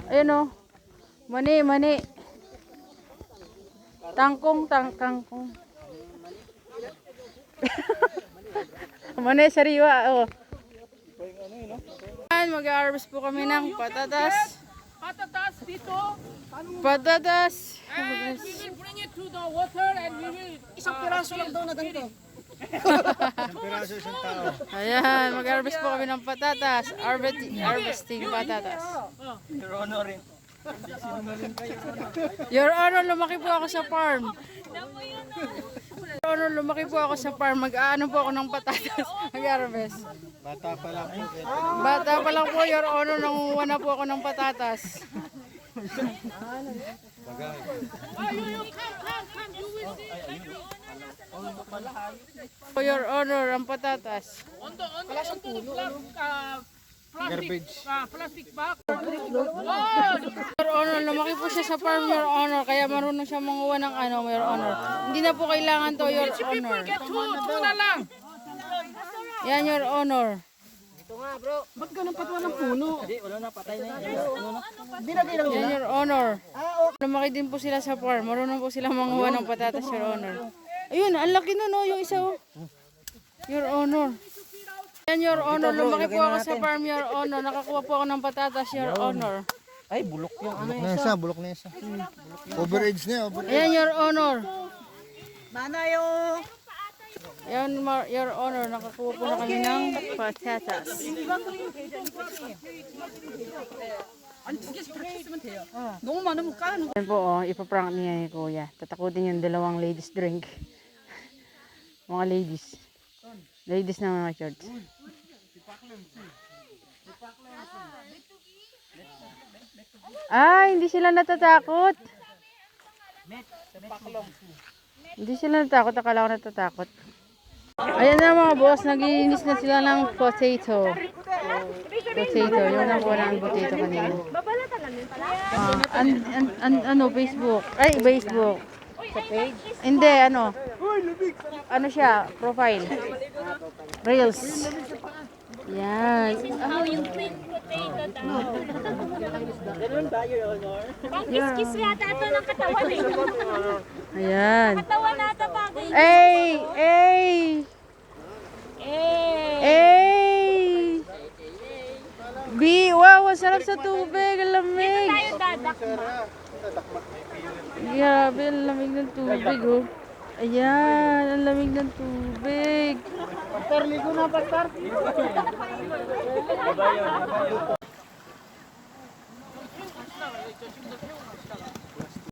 Ayun o. Mani, mani. Tangkong, tangkong. Mani, sariwa. Oh. Mag-harvest po kami ng patatas. Patatas dito. Patatas. And we will bring it to the water and we will... Isang piraso lang daw na ganito. Ayan, mag-harvest po kami ng patatas. Harvesting patatas. Your Honor rin. Your Honor, lumaki po ako sa farm. Your Honor, lumaki po ako sa farm. Mag-aano po ako ng patatas. Mag-harvest. Bata pa lang po. Bata pa lang po, Your Honor, nangunguha na po ako ng patatas. Your Honor, ang patatas. On the plastic bag. Your Honor, lumaki po siya sa farm, Your Honor, kaya marunong siya manguha ng ano, Your Honor. Hindi na po kailangan to, Your Honor. Get two na lang. Yan, Your Honor. Ba't ganun patuwa ng puno? Hindi, wala na, patay na yan. Yan, Your Honor. Lumaki din po sila sa farm. Marunong po sila manguha ng patatas, Your Honor. Ayun, ang laki na no, yung isa oh. Your Honor. Yan, Your Honor. Lumaki po ako sa farm, Your Honor. Nakakuha po ako ng patatas, Your Honor. Ay, bulok yung ano. Bulok na isa. Overage na, overage. Ayan, Your Honor. Mana yung... Yan, Your Honor. Nakakuha po na kami ng patatas. Nung manong ka, no? Yan po, oh, ipaprank niya ni Kuya. Tatakutin yung dalawang ladies drink. Mga ladies. Ladies na mga shorts. Hindi sila natatakot. Hindi sila natatakot. Akala ko natatakot. Ayan na mga boss, nagiinis na sila ng potato. Potato, yun na po ng potato kanina. Ano, Facebook? Ay, Facebook. Sa page? Hindi, ano. Ano siya, profile. Reels. Yan. Oh, yung plain potato daw. Ganun ba, Your Honor? Pang-kiss-kiss yata ito ng katawan eh. Ayan. Katawan nata bagay. Ay! Ay! Ay! B, wow, sarap sa tubig. Ang lamig. Tayo dadakma. Grabe, ang lamig ng tubig, oh. Ayan, ang lamig ng tubig. Pastor, ligo na, Pastor.